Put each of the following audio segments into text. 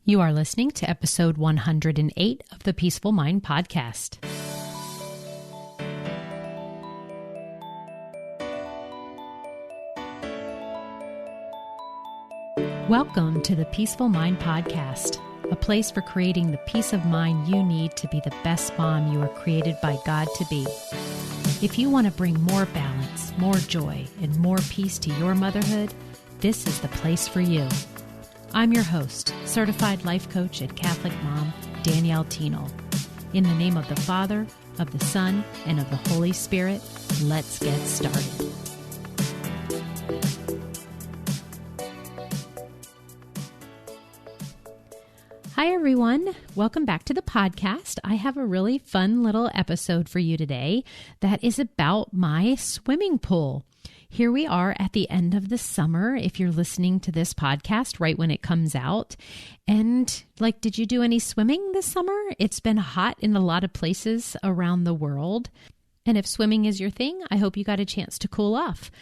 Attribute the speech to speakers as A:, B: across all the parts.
A: You are listening to episode 108 of the Peaceful Mind Podcast. Welcome to the Peaceful Mind Podcast, a place for creating the peace of mind you need to be the best mom you were created by God to be. If you want to bring more balance, more joy, and more peace to your motherhood, this is the place for you. I'm your host, certified life coach and Catholic mom, Danielle Tino. In the name of the Father, of the Son, and of the Holy Spirit, let's get started. Hi, everyone. Welcome back to the podcast. I have a really fun little episode for you today that is about my swimming pool. Here we are at the end of the summer, if you're listening to this podcast right when it comes out. And did you do any swimming this summer? It's been hot in a lot of places around the world. And if swimming is your thing, I hope you got a chance to cool off.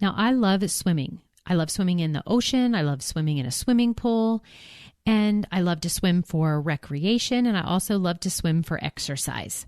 A: Now, I love swimming. I love swimming in the ocean. I love swimming in a swimming pool. And I love to swim for recreation. And I also love to swim for exercise.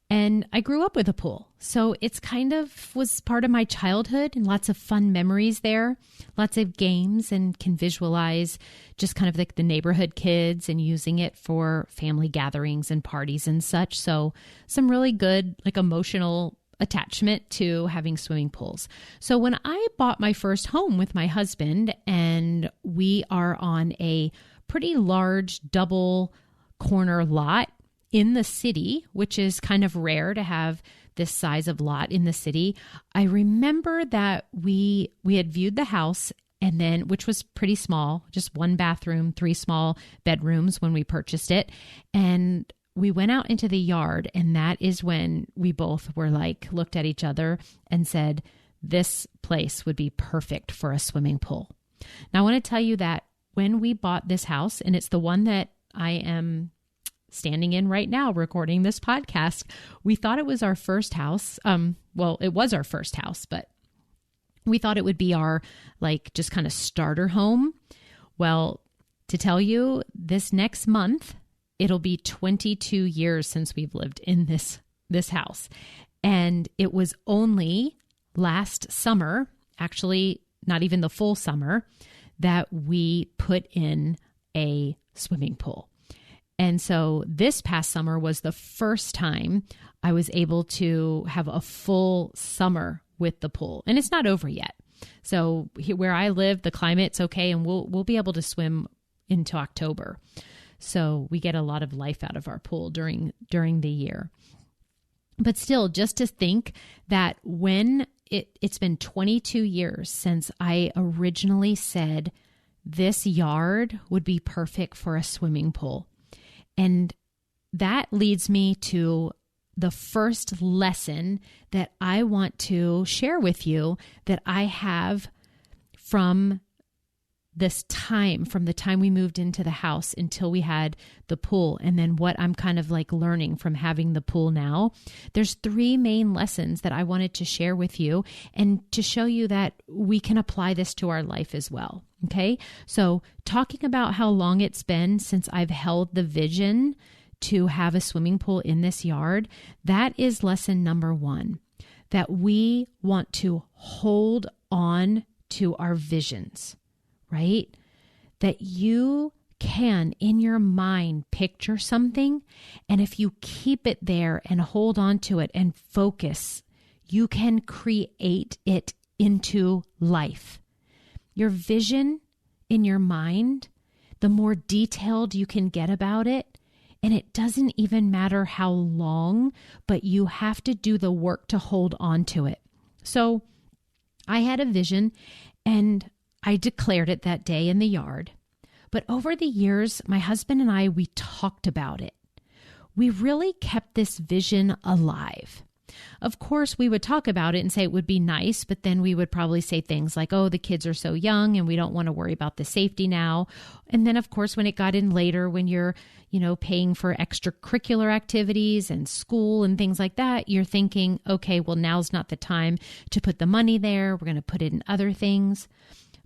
A: And I grew up with a pool, so it's kind of was part of my childhood and lots of fun memories there, lots of games, and can visualize just kind of like the neighborhood kids and using it for family gatherings and parties and such. So some really good emotional attachment to having swimming pools. So when I bought my first home with my husband, and we are on a pretty large double corner lot in the city, which is kind of rare to have this size of lot in the city. I remember that we had viewed the house, and then, which was pretty small, just one bathroom, 3 small bedrooms when we purchased it. And we went out into the yard, and that is when we both were looked at each other and said, this place would be perfect for a swimming pool. Now, I want to tell you that when we bought this house, and it's the one that I am standing in right now recording this podcast, we thought it was our first house. Well, it was our first house, but we thought it would be our just kind of starter home. Well, to tell you, this next month, it'll be 22 years since we've lived in this house. And it was only last summer, actually not even the full summer, that we put in a swimming pool. And so this past summer was the first time I was able to have a full summer with the pool. And it's not over yet. So where I live, the climate's okay, and we'll be able to swim into October. So we get a lot of life out of our pool during the year. But still, just to think that when it's been 22 years since I originally said this yard would be perfect for a swimming pool. And that leads me to the first lesson that I want to share with you that I have from this time, from the time we moved into the house until we had the pool, and then what I'm kind of learning from having the pool now. There's 3 main lessons that I wanted to share with you and to show you that we can apply this to our life as well. Okay, so talking about how long it's been since I've held the vision to have a swimming pool in this yard, that is lesson number 1, that we want to hold on to our visions, right? That you can, in your mind, picture something, and if you keep it there and hold on to it and focus, you can create it into life. Your vision in your mind, the more detailed you can get about it, and it doesn't even matter how long, but you have to do the work to hold on to it. So I had a vision, and I declared it that day in the yard. But over the years, my husband and I, we talked about it. We really kept this vision alive. Of course, we would talk about it and say it would be nice, but then we would probably say things like, oh, the kids are so young and we don't want to worry about the safety now. And then, of course, when it got in later, when you're, paying for extracurricular activities and school and things like that, you're thinking, okay, well, now's not the time to put the money there. We're going to put it in other things.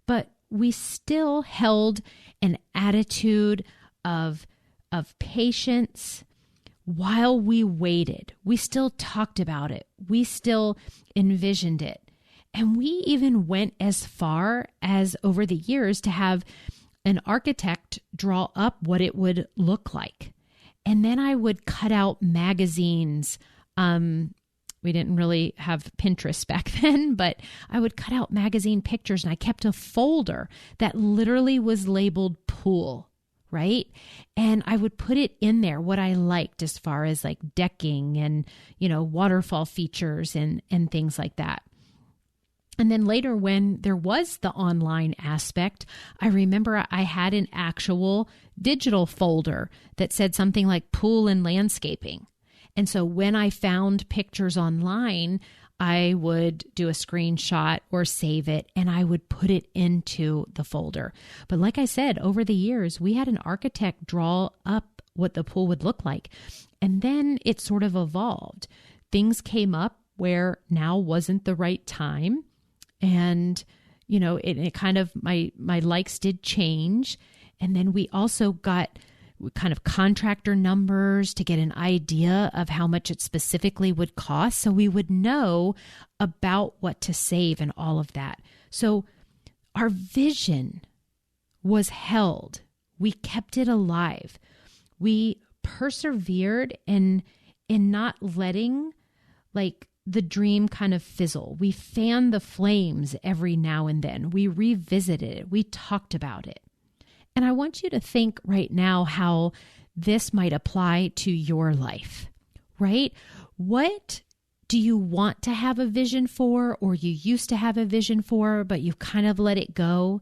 A: But we still held an attitude of patience. While we waited, we still talked about it. We still envisioned it. And we even went as far as over the years to have an architect draw up what it would look like. And then I would cut out magazines. We didn't really have Pinterest back then, but I would cut out magazine pictures, and I kept a folder that literally was labeled pool. Right? And I would put it in there, what I liked as far as like decking and, waterfall features and things like that. And then later when there was the online aspect, I remember I had an actual digital folder that said something like pool and landscaping. And so when I found pictures online, I would do a screenshot or save it, and I would put it into the folder. But like I said, over the years, we had an architect draw up what the pool would look like. And then it sort of evolved. Things came up where now wasn't the right time. And, it kind of, my likes did change. And then we also got kind of contractor numbers to get an idea of how much it specifically would cost, so we would know about what to save and all of that. So our vision was held. We kept it alive. We persevered in not letting the dream kind of fizzle. We fanned the flames every now and then. We revisited it. We talked about it. And I want you to think right now how this might apply to your life, right? What do you want to have a vision for, or you used to have a vision for, but you've kind of let it go?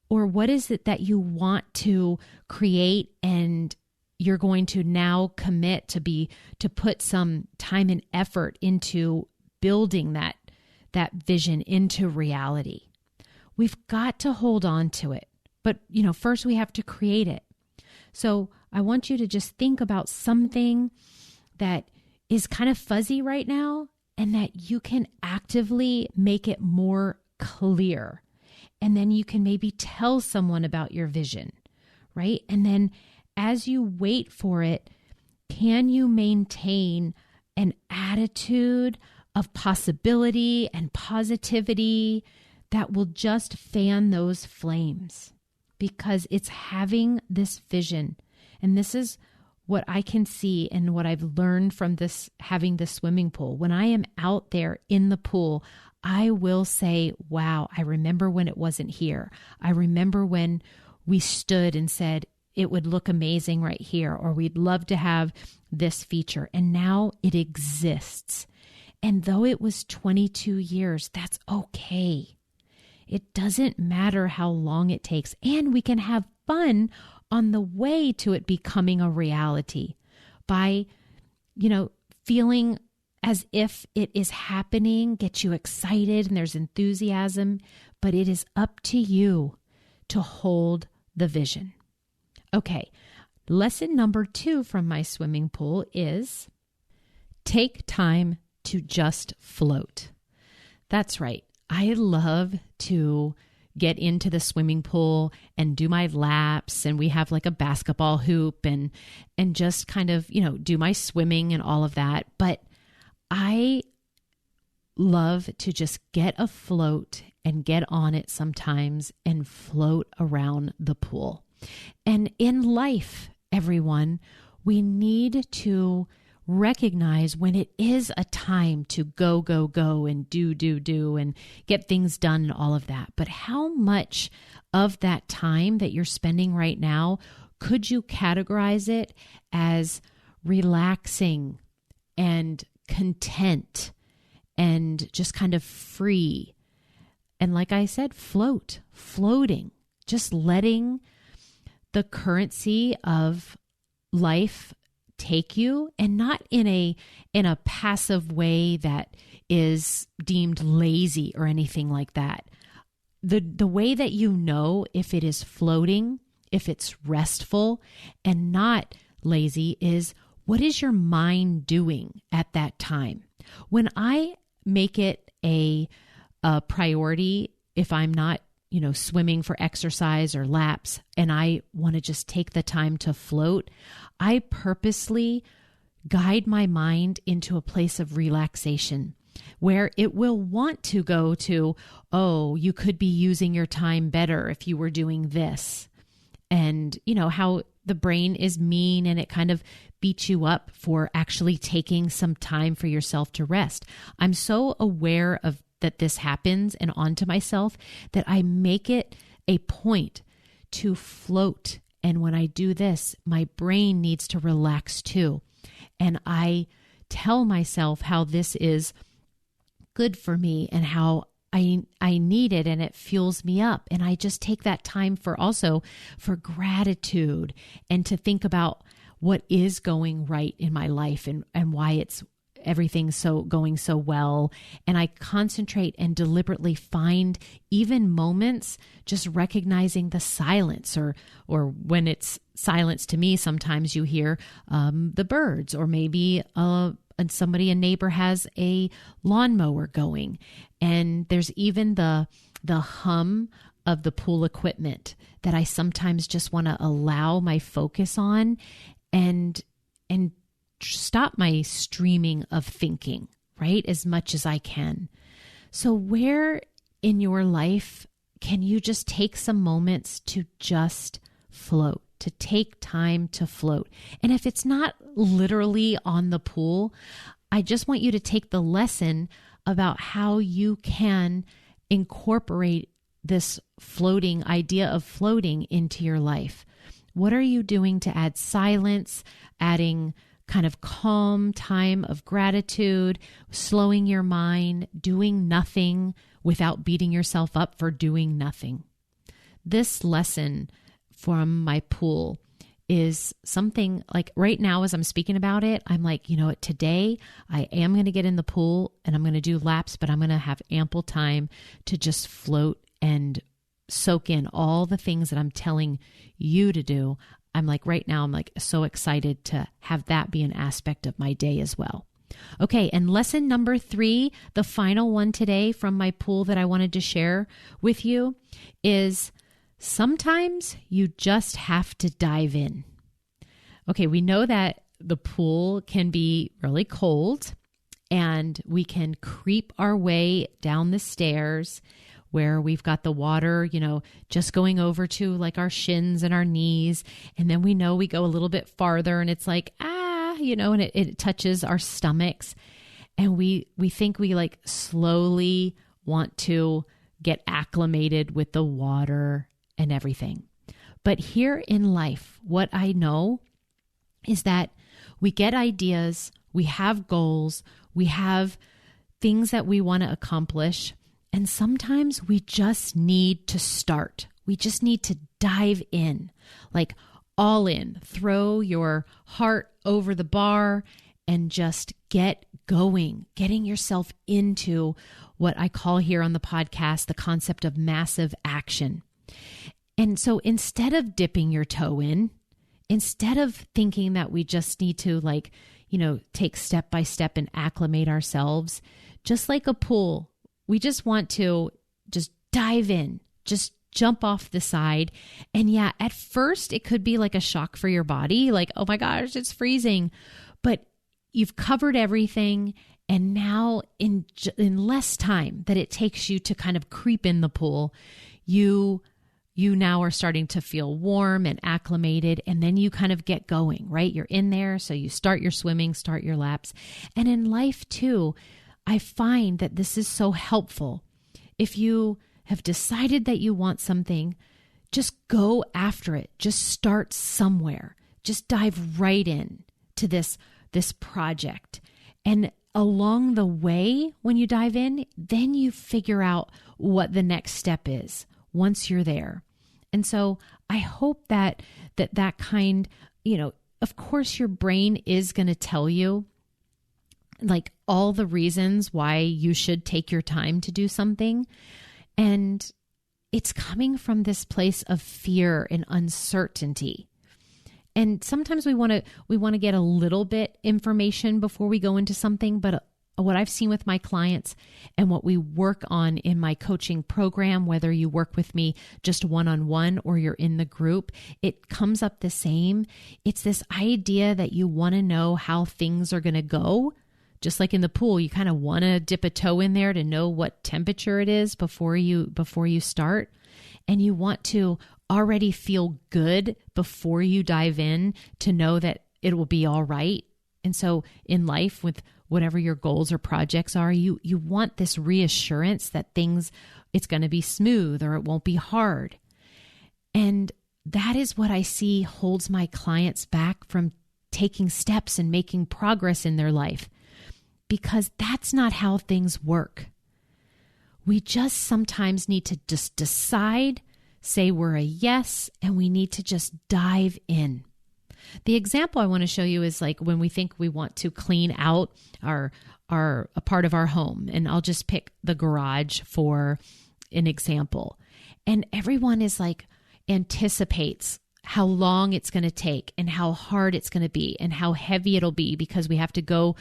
A: Or what is it that you want to create and you're going to now commit to put some time and effort into building that vision into reality? We've got to hold on to it. But, first we have to create it. So I want you to just think about something that is kind of fuzzy right now and that you can actively make it more clear. And then you can maybe tell someone about your vision, right? And then as you wait for it, can you maintain an attitude of possibility and positivity that will just fan those flames? Because it's having this vision. And this is what I can see and what I've learned from this, having this swimming pool. When I am out there in the pool, I will say, wow, I remember when it wasn't here. I remember when we stood and said, it would look amazing right here, or we'd love to have this feature. And now it exists. And though it was 22 years, that's okay. It doesn't matter how long it takes, and we can have fun on the way to it becoming a reality by, feeling as if it is happening, get you excited and there's enthusiasm, but it is up to you to hold the vision. Okay, lesson number 2 from my swimming pool is take time to just float. That's right. I love to get into the swimming pool and do my laps, and we have like a basketball hoop and just kind of, do my swimming and all of that. But I love to just get afloat and get on it sometimes and float around the pool. And in life, everyone, we need to recognize when it is a time to go and do and get things done and all of that. But how much of that time that you're spending right now, could you categorize it as relaxing and content and just kind of free? And like I said, floating, just letting the currency of life take you, and not in a passive way that is deemed lazy or anything like that. The way that you know if it is floating, if it's restful and not lazy, is what is your mind doing at that time? When I make it a priority, if I'm not swimming for exercise or laps, and I want to just take the time to float, I purposely guide my mind into a place of relaxation where it will want to go to, oh, you could be using your time better if you were doing this. And how the brain is mean and it kind of beats you up for actually taking some time for yourself to rest. I'm so aware of that this happens and onto myself that I make it a point to float. And when I do this, my brain needs to relax too. And I tell myself how this is good for me and how I need it and it fuels me up. And I just take that time for gratitude and to think about what is going right in my life and why everything's going so well. And I concentrate and deliberately find even moments just recognizing the silence or when it's silence to me, sometimes you hear the birds or maybe a neighbor has a lawnmower going. And there's even the hum of the pool equipment that I sometimes just want to allow my focus on and stop my streaming of thinking, right? As much as I can. So where in your life can you just take some moments to just float, to take time to float? And if it's not literally on the pool, I just want you to take the lesson about how you can incorporate this floating idea of floating into your life. What are you doing to add silence, adding kind of calm time of gratitude, slowing your mind, doing nothing without beating yourself up for doing nothing? This lesson from my pool is something like right now as I'm speaking about it, I'm like, today I am going to get in the pool and I'm going to do laps, but I'm going to have ample time to just float and soak in all the things that I'm telling you to do. I'm like, right now, I'm like so excited to have that be an aspect of my day as well. Okay. And lesson number 3, the final one today from my pool that I wanted to share with you is sometimes you just have to dive in. Okay. We know that the pool can be really cold and we can creep our way down the stairs where we've got the water, just going over to like our shins and our knees. And then we know we go a little bit farther and it's like, and it touches our stomachs. And we think we like slowly want to get acclimated with the water and everything. But here in life, what I know is that we get ideas, we have goals, we have things that we want to accomplish. And sometimes we just need to start. We just need to dive in, like all in, throw your heart over the bar and just get going, getting yourself into what I call here on the podcast, the concept of massive action. And so instead of dipping your toe in, instead of thinking that we just need to take step by step and acclimate ourselves, just like a pool, we just want to just dive in, just jump off the side. And yeah, at first it could be like a shock for your body, like, oh my gosh, it's freezing. But you've covered everything. And now in less time that it takes you to kind of creep in the pool, you now are starting to feel warm and acclimated, and then you kind of get going, right? You're in there. So you start your swimming, start your laps. And in life too, I find that this is so helpful. If you have decided that you want something, just go after it. Just start somewhere. Just dive right in to this project. And along the way, when you dive in, then you figure out what the next step is once you're there. And so I hope that kind, of course your brain is going to tell you like all the reasons why you should take your time to do something. And it's coming from this place of fear and uncertainty. And sometimes we want to get a little bit information before we go into something, but what I've seen with my clients and what we work on in my coaching program, whether you work with me just one-on-one or you're in the group, it comes up the same. It's this idea that you want to know how things are going to go. Just like in the pool, you kind of want to dip a toe in there to know what temperature it is before you start. And you want to already feel good before you dive in to know that it will be all right. And so in life, with whatever your goals or projects are, you want this reassurance that it's going to be smooth or it won't be hard. And that is what I see holds my clients back from taking steps and making progress in their life. Because that's not how things work. We just sometimes need to just decide, say we're a yes, and we need to just dive in. The example I want to show you is like when we think we want to clean out a part of our home, and I'll just pick the garage for an example. And everyone is like anticipates how long it's going to take and how hard it's going to be and how heavy it'll be because we have to go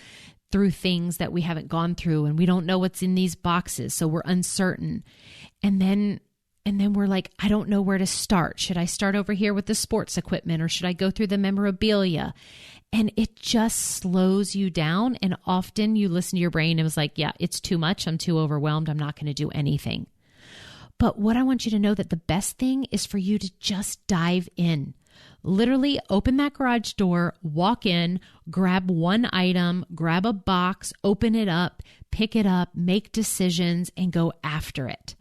A: through things that we haven't gone through and we don't know what's in these boxes. So we're uncertain. And then we're like, I don't know where to start. Should I start over here with the sports equipment or should I go through the memorabilia? And it just slows you down. And often you listen to your brain and it was like, yeah, it's too much. I'm too overwhelmed. I'm not going to do anything. But what I want you to know that the best thing is for you to just dive in. Literally open that garage door, walk in, grab one item, grab a box, open it up, pick it up, make decisions, and go after it.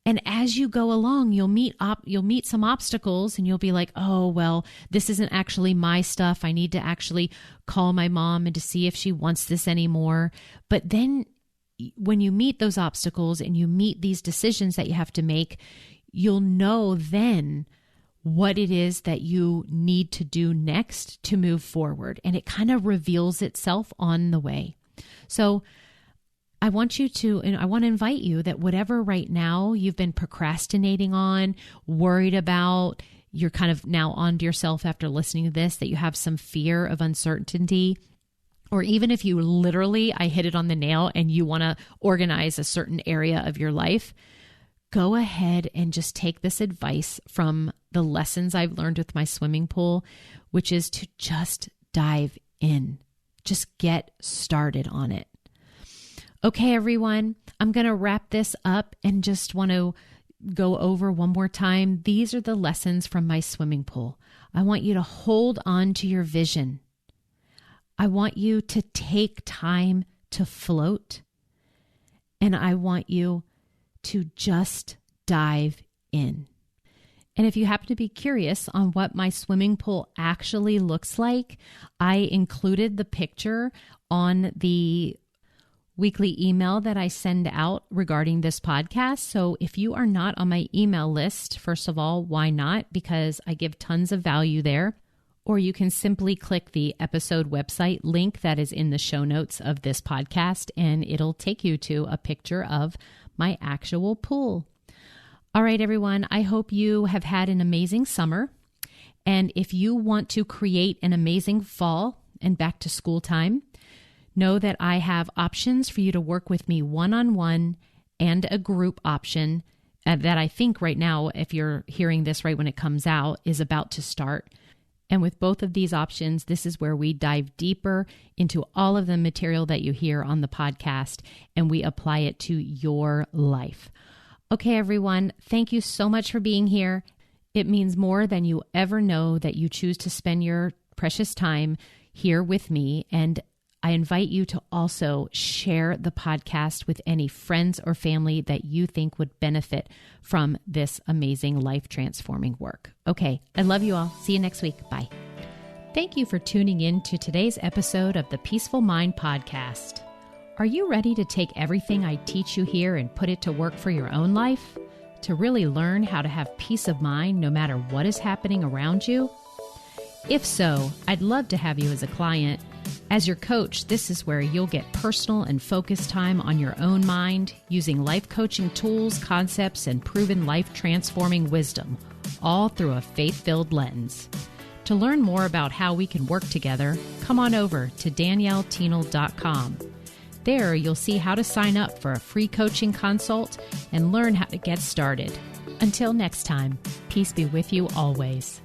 A: And as you go along, you'll meet some obstacles and you'll be like, oh, well, this isn't actually my stuff. I need to actually call my mom and to see if she wants this anymore. But then when you meet those obstacles and you meet these decisions that you have to make, you'll know then what it is that you need to do next to move forward. And it kind of reveals itself on the way. So I want to invite you that whatever right now you've been procrastinating on, worried about, you're kind of now onto yourself after listening to this, that you have some fear of uncertainty, or even if you literally, I hit it on the nail and you want to organize a certain area of your life, go ahead and just take this advice from the lessons I've learned with my swimming pool, which is to just dive in. Just get started on it. Okay, everyone, I'm going to wrap this up and just want to go over one more time. These are the lessons from my swimming pool. I want you to hold on to your vision. I want you to take time to float. And I want you to just dive in. And if you happen to be curious on what my swimming pool actually looks like, I included the picture on the weekly email that I send out regarding this podcast. So if you are not on my email list, first of all, why not? Because I give tons of value there. Or you can simply click the episode website link that is in the show notes of this podcast, and it'll take you to a picture of my actual pool. All right, everyone, I hope you have had an amazing summer. And if you want to create an amazing fall and back to school time, know that I have options for you to work with me one-on-one and a group option that I think right now, if you're hearing this right when it comes out, is about to start. And with both of these options, this is where we dive deeper into all of the material that you hear on the podcast and we apply it to your life. Okay, everyone, thank you so much for being here. It means more than you ever know that you choose to spend your precious time here with me. And I invite you to also share the podcast with any friends or family that you think would benefit from this amazing life-transforming work. Okay, I love you all. See you next week. Bye. Thank you for tuning in to today's episode of the Peaceful Mind Podcast. Are you ready to take everything I teach you here and put it to work for your own life? To really learn how to have peace of mind no matter what is happening around you? If so, I'd love to have you as a client. As your coach, this is where you'll get personal and focused time on your own mind using life coaching tools, concepts, and proven life-transforming wisdom, all through a faith-filled lens. To learn more about how we can work together, come on over to danielletienel.com. There, you'll see how to sign up for a free coaching consult and learn how to get started. Until next time, peace be with you always.